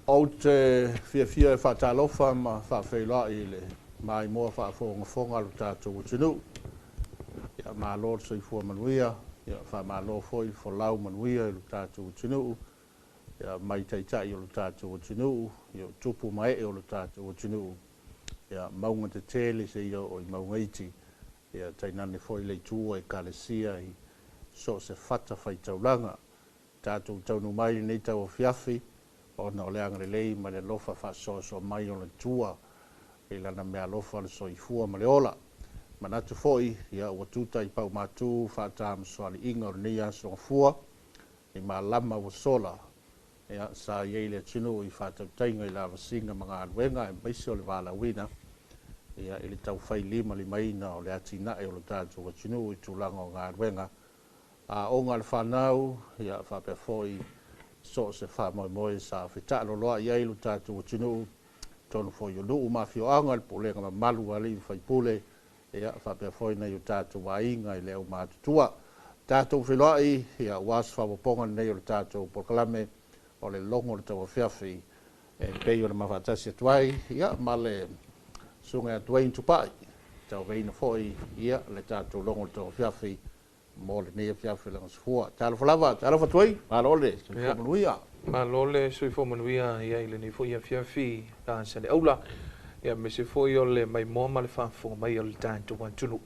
O te fia e whatalofa ma whawhela I le mai mua whafonga lu tātou tinu. Ia mā lor soi fua manuia, ia wha mā lor foi fo lau manuia lu tātou tinu. Ia mai taitai o lu tātou tinu, ia tupu mai o lu tātou tinu. Ia maunga te tele se ia o I maunga iti. Ia tainane foi le tua I kalesia I so se whata whai taulanga. Tātou taunu mai nei Tauafiafi. Ona o leanga lei ma le lofa whasoso mai o le tua I lana mea lofa le soifua ma le ola. Manatu foi, ia ua tuta I pau mātū whaatama soali inga o le nei aso fua I mā lama o sola. Ia sa iei le tino I whaatautainga I lava singa mga aluenga e maisi o le wala wina. Ia I le tau whai lima li maina o le atina e o le tātou o tino I tūlanga o ngā aluenga. A o ngā le whanau, ia whapea foi, so se wha moi moi sa whita loa iai lu tātou tinu tonu fo yo nuu mafio anga le polenga ma malu ali fai pule ia whapea foi nei o tātou wainga I leo mātutua. Tātou whilai ia was whawaponga nei o le tātou Polokalame o le longo le Tauafiafi e pei o le mawhatasi atuai ia ma le sunga atuai tupai. Tau veina foi ia le tātou longo le Tauafiafi mo le nei fiafi le sfua talo falava talo fatoi malole manuia malole sui fo manuia ia ile nei fo ia fiafi ka sa le aula ia me se fo yo le mai mo mal fa fo mai o le tanto wan tunu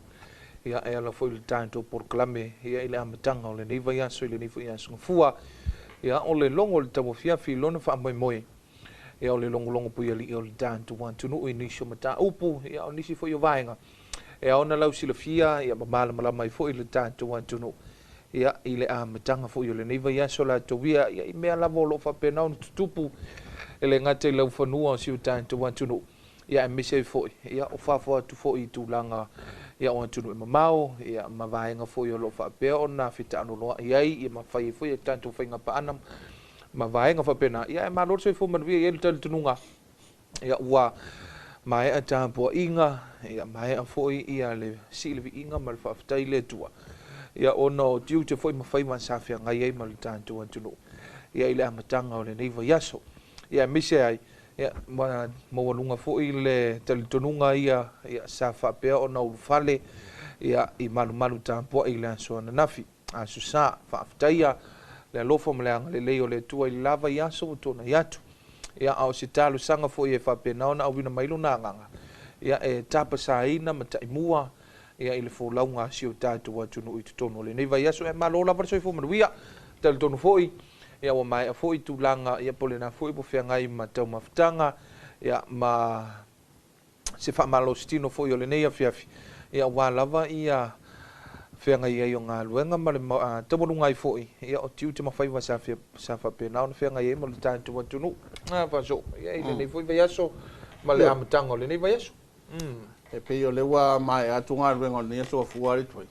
ia e ala fo le tanto Polokalame ia ile amatanga o le nei vai aso ile nei fo ia sfua ia o le longo le Tauafiafi lona fa mai moi ia o le longo pu ia li o le tanto wan tunu I nisho mata upu ia o nisi fo yo vainga e ona lau silafia ia mamala mala mai fo I le tātou antunu ia I le amatanga fo I le neiva ia so la tawia ia I mea lavo lo fa pena on tutupu e le ngate lau whanua o siu tātou antunu ia e mise fo ia o whawha tu fo I tūlanga ia o antunu e mamao ia mawaenga fo I o lo fa pea o na fita anu loa ia mawhai fo ia tātou whainga pa anam mawaenga fa pena ia e malor so I fo manvia ia le tununga ia ua mai a tāpua inga, ia mai a foi ia le silevi inga ma le whaafitai le tua. Ia ono tiu te foi mawhai man sawhia ngai ei ma le tātua tunu. Ia I le amatanga o le neiva yaso. Ia mise ai, ia mawanunga foi le talitonunga ia sa whapea o na urufale, ia I malu tāpua I le aso ananafi. Aso sa whaafitai ia le alofa ma le anga le leo le tua I lava yaso o tona yatu. Ia au se talo sanga fo I whapena ona au wina mailu nā nganga. Ia e tapa sa ina ma taimua. Ia I le fo launga si o tātua tunu I tutono le. Nei vai aso e malola par soi fo manuia. Talo tono fo I. Ia wa mai a fo I tūlanga. Ia pole na fo I po whiangai ma tau mawhitanga. Ia ma se wha malo stino fo I o le nei a fiafi. Ia wa lava ia whiangai ai o ngā luenga ma le tamonunga I fo I. Ia o tiu te mawhai wa sa whapena ona whiangai e ma le tātua tunu. Faso, ia I le nei foi vai aso ma le amatanga o le nei vai aso. e pei o le ua mai atu ngā ruenga o nia soa fuari toi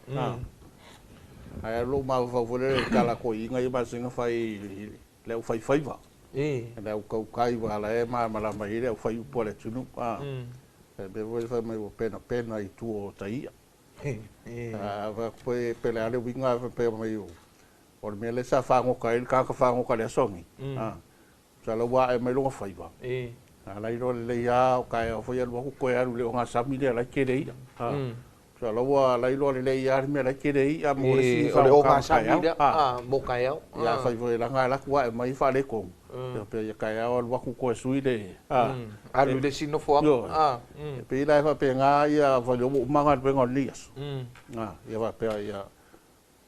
ai alo ma whawhore kala ko I ngai ma singa whai leo whai whaiwa e leo kau kai wala e ma mala mai leo whai upo le tunu e be voi whai mai o pena I tu o taia koe pele ale winga pe mai o le mea le sa whango kai kaka whango ka le asongi sa la wa e mai longa whaiwa lai ro le ia o kai o foi alwa ko e alu le nga sami le la kere ia sa la wa lai ro le ia me la kere ia mo le si fa o nga sami mo kai au ia fai foi la nga la kwa e mai fa le ko pe ia kai au alwa ko sui le alu le si no fo pe lai fa pe nga ia fa lo manga pe nga lias ia va pe ia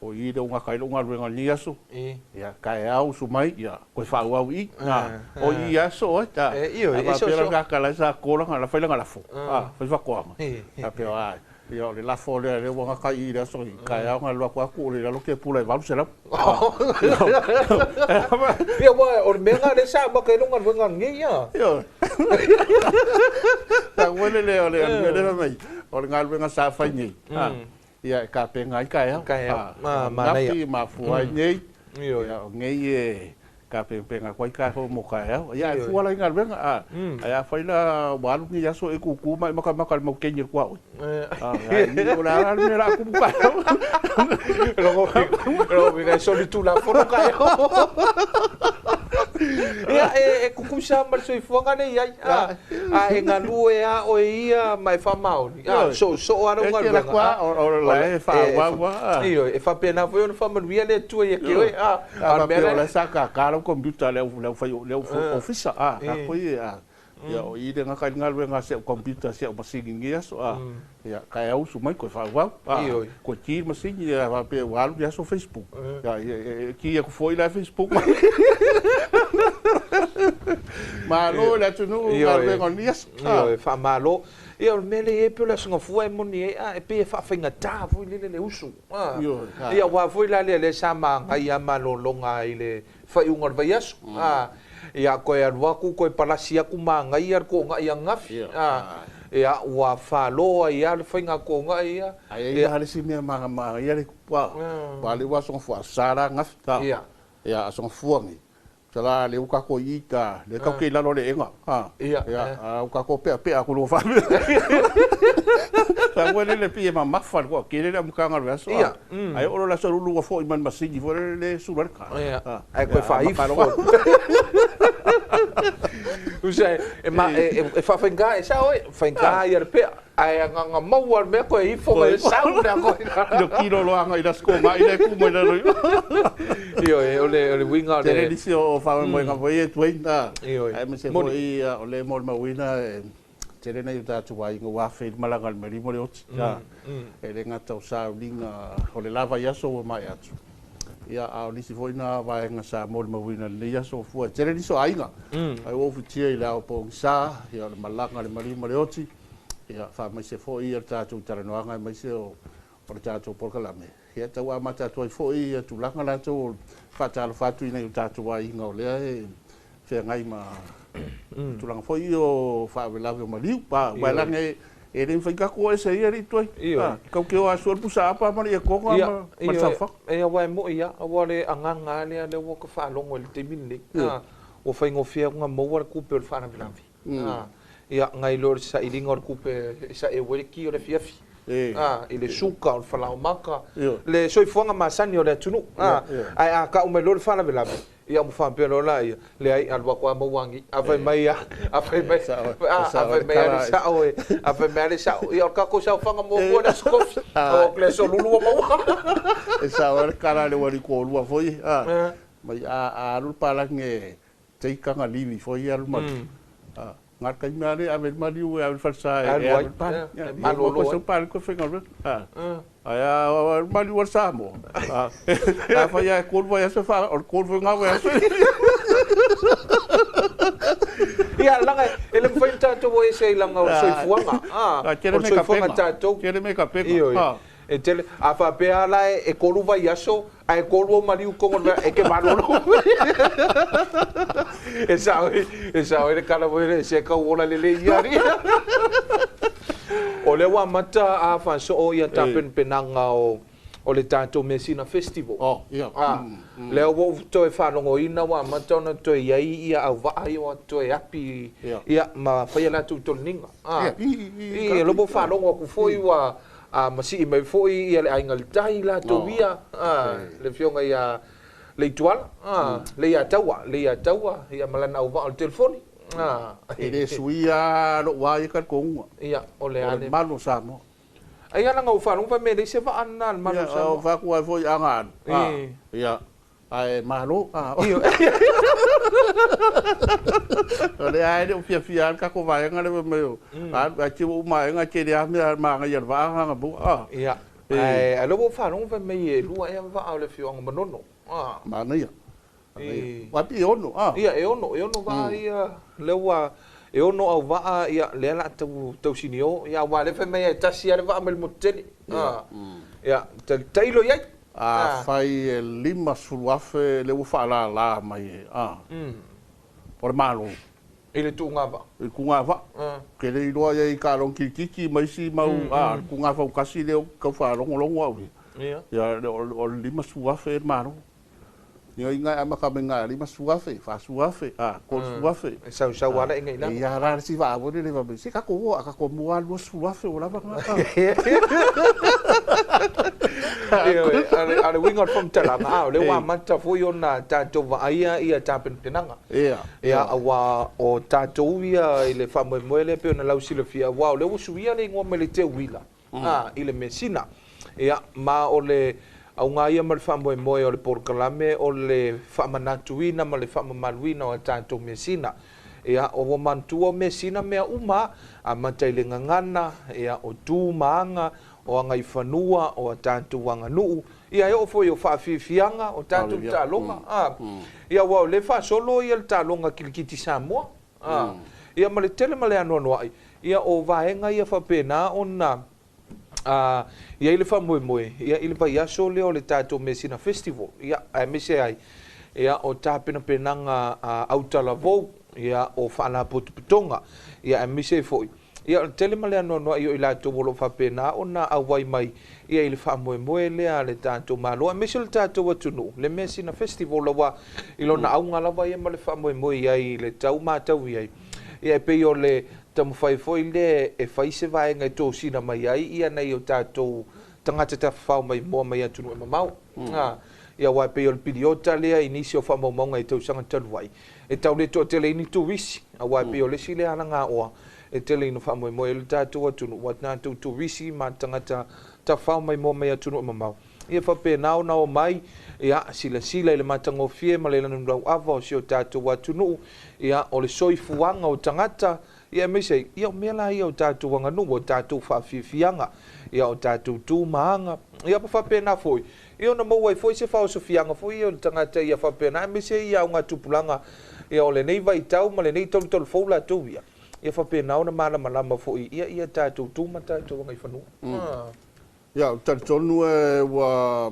o I de unga kai lunga runga niaso ia kai au su mai ia ko fa au I o I aso ta ia so pela kala sa kola ngala fa ngala fo fa ko ma a pe ai ia le la fo le unga kai I aso kai au ngala ko ku le lo ke pula va se la ia wa o menga le sa ma kai lunga runga ngia ia ta wele le le mai o ngala runga sa fa ni ia ka pe ngai kai ma nei ma fuai nei ia ngai e ka pe ngai kai ka ho mo kai ia fu la ngal venga ia foi la walu ni ya so e ku ma maka mo kenyer kwa ia o la ni la ku pa lo vi so tu la fo kai e kukusa mal so ifuanga nei ai e ngalu e a o ia mai fa mauni so ara nga la kwa o la fa wa io e fa pena foi no fa manuia le tu e que a me la saca cara o computer le fa le office foi ya o i de nga ka ngal we nga se computer se o masing ngia so ya ka au su mai ko fa wa ko ti masing ya va pe wa ya so Facebook ya ki ya ko foi la Facebook malo la tu no ngal we ngon yes io fa malo io mele e pe la singa fu e moni e pe fa finga ta fu le usu ia wa fu la le sama ia malo longa ile fa un or vayas ia ko ia waku ko palasia ku manga ia ko nga ia ngafi ia wa falo ia finga ko nga ia ia hale sini manga ia le wa le wa so fu sara ngafta ia so fuangi sala le uka ko ita le ka ke la lo le enga ia uka ko pe aku lo fa sa wele le pie ma mafa ko ke le mu kanga lo so ai oro la so lu fo man masigi fo le sular ka ai ko fa i usa e fa fenga e sa oi fenga ia pe ai nga mau ar me ko i fo me sa una ko lo kilo lo anga i das ko mai le ku mo le io ole winga le le o fa mo nga voi e tuina ai me se foi o le mo ma wina tere na yuta tu wai ngwa fe malanga me mo le ot e le nga tau sa linga o le lava ya so mai atu ia a o lisi foi na vai nga sa mo ma wina le ya so fu tere ni so ainga ai o futia i la o po sa ia le malanga le mo le ot ia fa mai se foi ia tatu taranoanga mai se o tatu Polokalame ia tau a mata tu foi ia tu langa la tu fa talo fatu ina tatu wai ngo le fe ngai ma tu langa foi o fa vela o maliu pa wala nge e ren fa ko ese ia ri tu ka ke o asul pusa apa ma ia ko ma sa fa ia wa mo ia wa le anga le wo ko fa longo le temini o fa ngo fia nga mo wa ku pe fa na velavi ia ngai lor sa i lingor kupe sa e wele ki o le fiafi ile suka o fala o maka le soi fonga masani o le tunu ai ka o me lor fala vela ia mo fa pe lo la ia le ai alwa ko mo wangi afai mai afai mai sa o afai mai sa ia ka ko sa fanga mo ko da sko o le so lulu mo e sa o kala le wali ko lu foi mai a lu pala nge te kanga lili foi al ma ngat kai mari ave mari u ave falsa e malo lo so par ko fenga aya mari war samo fa ya ko va ya se fa or ko nga wa ia langa ele foi tanto o ese langa o soi fuanga kere me ka pe e tele a fa pe ala e ko lu va yaso ai ko lu mari u ko e ke malo esa ele kala voi se ka ola le ia o le wa mata a fa so o ia tapen penanga o le tanto Messina Festival le o to e fa longo ina wa mata na to ia au va ai o to e api ia ma fa ia tu tolninga i lo bo fa longo ku foi wa masi mai foi ia le aingal tai la to via le fionga ia le itual le ia taua ia malana au va o telefoni ele suia lo wa ia ka ko ia o le ale malo samo ai ana ngau fa fa me le se va ana malo samo va ku ai foi anga ia ai malo io ole ai de fia ka ko vai ngale me a ti u mai nga ke dia me ma nga ia va nga bu ia ai alo bo fa fa me lu ai va o le fionga manono mana ia wa pi ono ia e ono va ia lewa e ono au va ia le la tu sinio ia wa le fe me tasi ia va mel moteli ia tailo ia fai lima suafe le ufa la mai por malo ele tu ngava ku ngava ke le ro ia ka long kiki mai si mau ku ngava kasi le ka fa long au ia o lima suafe malo Ni inga ama ka menga li masuafe, fa suafe, ko suafe. Sa wala inga ila. Ya ra si va bo ni va si ka ko mua lo suafe wala ba ka. Ale wingot from Talanga, le wa mata fo yo na tato va ia tapen tenanga. Ia awa o tato ia ile famo moele pe na lausile fia wa le usuia le ngo mele te wila. Ile mesina. Ia ma ole au ngā ia ma le whamoe moe o le Polokalame o le whamanatuina ma le whamamaluina o tātou mesina. Ia o mantua o mesina mea uma a matai le ngangana, ia o tūmaanga, o angai whanua, o tātou wanganuu. Ia e o foi o whaafifianga o tātou tālonga. Ia wau le whaasolo ia le tālonga kilikiti Samoa. Ia ma le tele ma le anoa ai. Ia o vaenga ia whapena o na ia ile famoe moe ia ile pa ia so leo le tato mesina festival ia me se ai ia o tapena penanga autala vo ia o fala putonga ia me se foi ia tele male no ia ila to bolo fa pena ona awai mai ia ile famoe moe le tato malo me se le tato watunu le mesina festival lawa ilona aunga lawa ia male famoe moe ia ile tau matau ia pe yo le tamu fai foi le e fai se vai ngai tō sina mai ai ia nei o tātou tangata ta whao mai mua mai atunu e mamau. Ia wai pe o le piriota lea inisi o whamau maunga i tau sanga tanu ai. E tau le tō tele ini tū wisi, a wai pe o le si le ana ngā oa. E tele ino whamau e moe le tātou atunu, wat nā tau tū wisi ma tangata ta whao mai mua mai atunu e mamau. Ia whape nao nao mai, ia sila le matango fie ma le lanu rau awa o si o tātou atunu, ia o le soifuanga o tangata, ia me sei ia mela ia o tātou wanganu o tātou whaafifianga ia o tātou tūmaanga ia pa whapena foi ia na mauai foi se whao sofianga foi ia o tangata ia whapena me sei ia o ngā tupulanga ia o le nei vai tau ma le nei tolu foula tau ia whapena o na malama foi ia tātou tūma tātou wangai whanua ia o tātonu e wa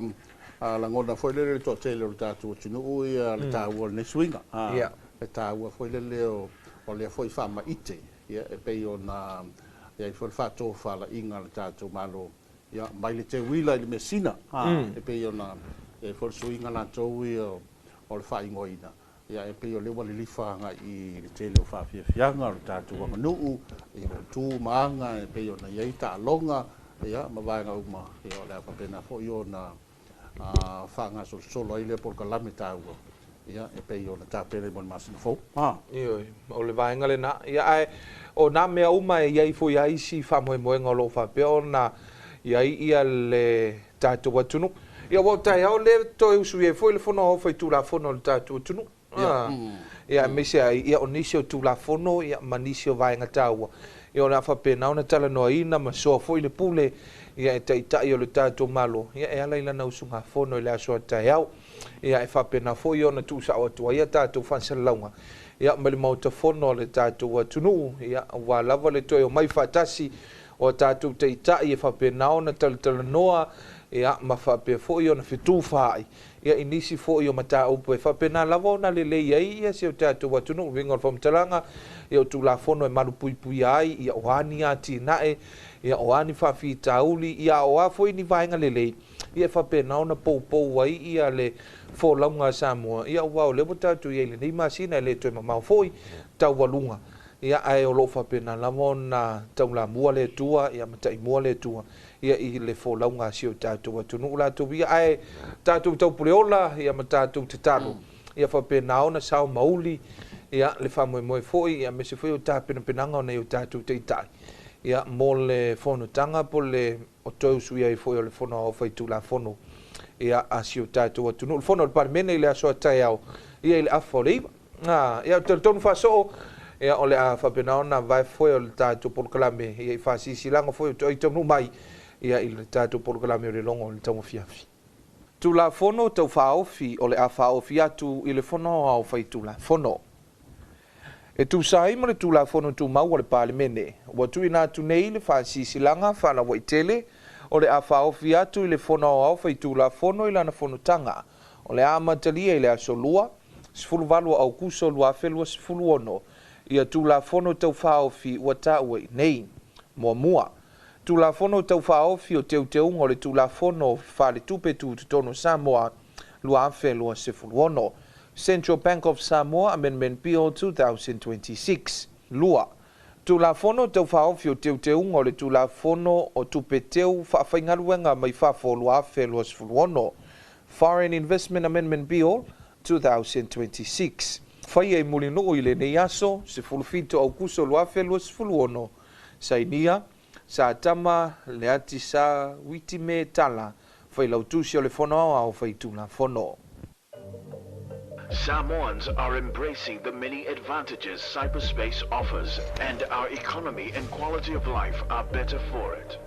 langona foi le to tele o tātou tinu ia le tāua le swinga le tāua foi le o le foi fama ite ia e pei ona ia i foi fato fala inga le tatou malo ia mai le te wila i mesina e pei ona e foi suinga na tou ia o le whaingoina ia e pei o le wale lifanga i le tele o whaafiafianga le tatou wanganuu i o tū maanga e pei ona ia i ta longa ia ma vaenga uma ia o le apapena fo i ona whanga solo i le Polokalame tāua ia e pei ona tapele mon masina fo ia o le vaenga le na ia ai o na mea uma e ia i fo ia isi famoe moenga o lo fa pe ona ia ia le tatou atunu ia wa tai au le to usu e fo le fono o fai tu la fono le tatou atunu ia me se ia o nisi o tu la fono ia manisi o vaenga taua ia ona fa pe na ona tala no ina ma so fo le pule ia e tai o le tatou malo ia e ala ila na usunga fono le aso tai au ia e whapena fo i ona tūsa o atua ia tātou whansalaunga. Ia mele mauta fono le tātou atunu, ia wā lava le toi o mai whatasi o tātou te itai e whapena ona talatala noa, ia ma whapea fo i ona whitū whai. Ia inisi fo i o mata upu e whapena lava ona le lei ai, ia se o tātou atunu, vinga o whamtalanga, ia o tūla fono e maru pui pui ai, ia o ani ati nae, ia o ani whawhi tauli, ia o a fo i ni vaenga le lei. Ia whapena ona pou ai ia le fōlaunga Samoa. Ia wau le tātou ia le nei masina le toi mamau foi tau walunga. Ia ai o lo whapena lamo na tau la mua le tua, ia matai mua le tua. Ia i le fōlaunga si o tātou atunu la tu ia ai tātou tau pureola, ia ma tātou te talo. Ia whapena ona sao mauli, ia le whamoe moe foi, ia me se foi o tāpena penanga o nei o tātou te itai. Ia mo le whanutanga po le o toi usui ai foi o le whono o whai tu la whono. Ia asio tātou atunu. Le whono le parimene i le aso atai au. Ia i le afo le iwa. Ia o tonu whaso ia o le a whapena ona vai foi o le tātou Polokalame. Ia i whasisi langa foi o toi tonu mai. Ia i le tātou Polokalame o le longo o le Tauafiafi. Tu la whono tau whaofi o le a whaofi atu i le whono au whai tu la whono. E tu sai mo le tu la fono tu mau le palimene. Wa tu ina tu nei le fa sisilanga fa la waitele o le afa ofi atu le fono au fa tu la fono ila na fono tanga. O le ama talia ile asolua, sfulu valu Aukuso lua felua sfulu ono. Ia tu la fono tau fa ofi wa tawe nei mua. Tu la fono tau fa ofi o teu le tu la fono fa le tupe tu tono Samoa lua afe lua sefuluono. Central Bank of Samoa Amendment Bill 2026. Lua. Tulafono tau whaofio teu o le tulafono o tupeteu whawhaingaruenga mai whafo lua afe lua sefuluono. Foreign Investment Amendment Bill 2026. Whai e mulino i le nei aso, se fulufito Aukuso lua afe lua sefuluono. Sainia, sa tama le ati sa witime tala, whai lautusi o le fono au whai tulafono. Samoans are embracing the many advantages cyberspace offers, and our economy and quality of life are better for it.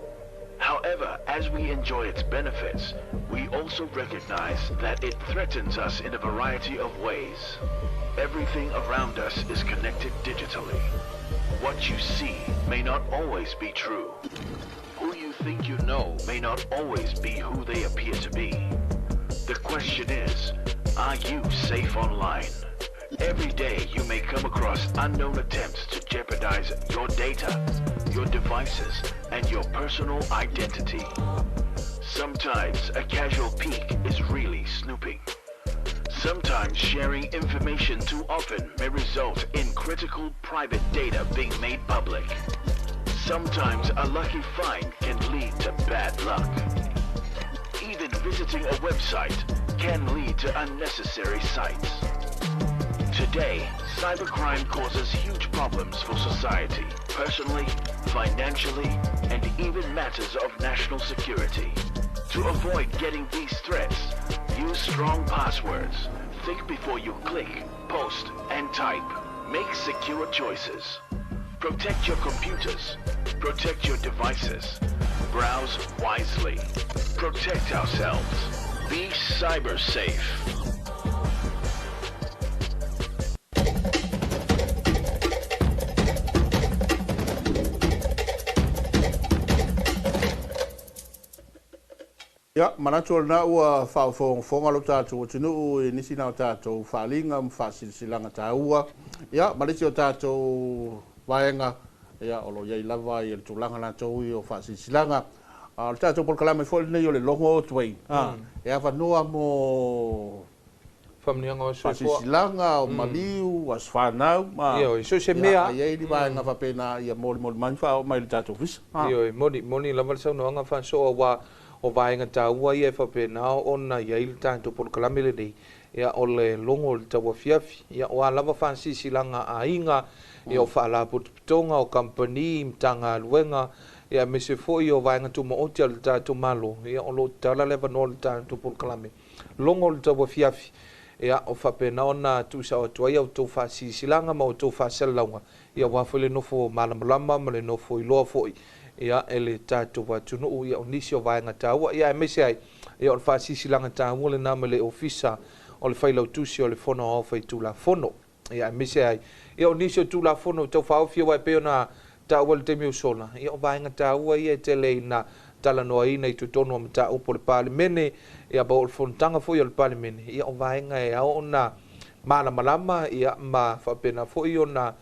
However, as we enjoy its benefits, we also recognize that it threatens us in a variety of ways. Everything around us is connected digitally. What you see may not always be true. Who you think you know may not always be who they appear to be. The question is, are you safe online? Every day you may come across unknown attempts to jeopardize your data, your devices, and your personal identity. Sometimes a casual peek is really snooping. Sometimes sharing information too often may result in critical private data being made public. Sometimes a lucky find can lead to bad luck. Even visiting a website can lead to unnecessary sites. Today, cybercrime causes huge problems for society, personally, financially, and even matters of national security. To avoid getting these threats, use strong passwords. Think before you click, post, and type. Make secure choices. Protect your computers. Protect your devices. Browse wisely. Protect ourselves. Be cyber safe. Ya, manatol na ua whaofonga lo tātou o tinu e nisi na o tātou whalinga mwhasilsilanga tāua. Ya, marisi o tātou vaenga, ya, olo iei lava i le tūlanga na tau i o whasilsilanga. Le tātou Polokalame fōli nei o le longo o tuei. E a whanua mo Whamnianga o soifua. whasilsilanga o maliu, as whanau. Iyo, so se mea. Iei ni vaenga whapena i a mori mani whao mai le tātou visa. Iyo, moni lava le sau noanga whansoa wa o vaenga tāua ia e whapena ona ia i le tātou Polokalame le nei. Ia o le longo le Tauafiafi. Ia o a lava whansisilanga a inga. Ia o whaala putupitonga o company mtanga luenga. Ia me se foi o vaenga tuma oti al tātou malo. Ia o lo tala leva no le tātou Polokalame. Longo le Tauafiafi. Ia o whapena ona tusa o tuai au tau whasisilanga ma o tau whasalaunga. Ia wafo le nofo malamalama ma le nofo iloa foi. Ia ele tātou watunu ia o nisi o vaenga tāua. Ia e mese ai. Ia o le whasisilanga tāua le nama le ofisa o le whailau tusi o le fono o whai tulafono. Ia e mese ai. Ia o nisi o tulafono tau whaofia wai peo na tāua le temi o sola. Ia o vaenga tāua ia e tele na tala noa ina i tutono am tāua po le palimene. Ia ba o le fontanga foi o le palimene. Ia o vaenga e ao na mana malama ia ma whapena foi o na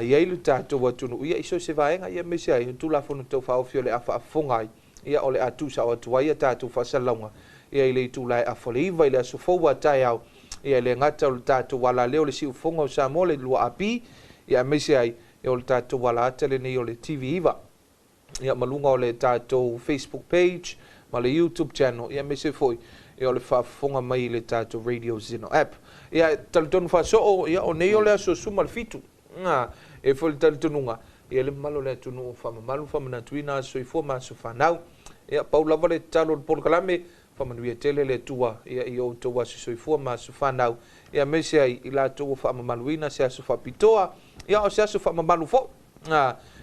ia ilu tātou atunu. Ia iso se vaenga ia mese ai. Tulafono tau whaofia le afa afongai. Ia o le atu sa o atua ia tātou whasalaunga. Ia i le tūlai awhale iwa i le asofou wa tai au. Ia le ngata o le tātou wala leo le siu fonga o Samoa le lua api. Ia mese ai. Ia o le tātou wala atale nei o le TV iwa. Ia malunga o le tātou Facebook page. Ma le YouTube channel. Ia mese foi. Ia o le whafonga mai le tātou Radio Zeno app. Ia talitonu whasoo. Ia o nei o le aso suma le fitu. Nga e foi talitonunga. Ia le malo le tunu whamamalu whamanatuina so i fōma so whanau. Ia paulava le talo le Polokalame. Whamanuia tele le tua. Ia i o tua so i fōma so whanau. Ia mese ai i la tua whamamaluina se aso whapitoa. Ia o se aso whamamalu fo.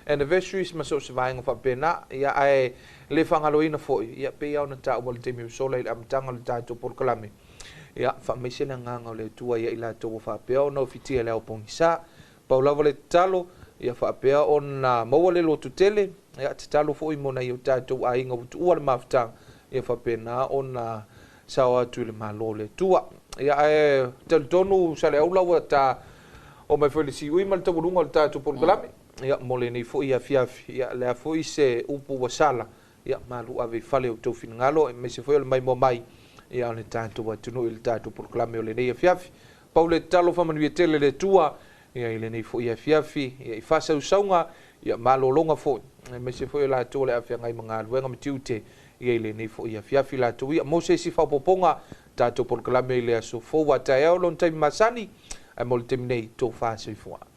Anniversaries ma so se vaenga whapena. Ia ai le whangaloina fo. Ia pe au na tau wale temi usola i le amatanga le tātou Polokalame. Ia whamese na nganga o le tua ia i la tua whapea no fitia leo pongisa. Paulava le talo. Ia whapea o na maua le lotu tele. Ia te talo fo i mona i o tātou a inga utu ua le mawhtanga. Ia whapena o na sawa atu le malo le tua. Ia e talitonu sa le aulaua ta o mai whele si ui mal tawurunga le tātou Polokalame. Ia mole nei fo i a fiafi. Ia lea fo i se upu wasala. Ia malu ave fale o tau finangalo. E me se fo i le mai mo mai. ia le tātou atunu i le tātou Polokalame o le nei afiafi pau le talo famanuia tele le tua ia i le nei foʻi afiafi ia i fasausauga ia malologa foʻi me se foʻi o latou le afeagai magaluega ma tiute ia i le nei foʻi afiafi latou ia mo se si faapopoga tātou Polokalame i le aso fou ataea o lona taimi masani mo le temi nei tou fasoifoa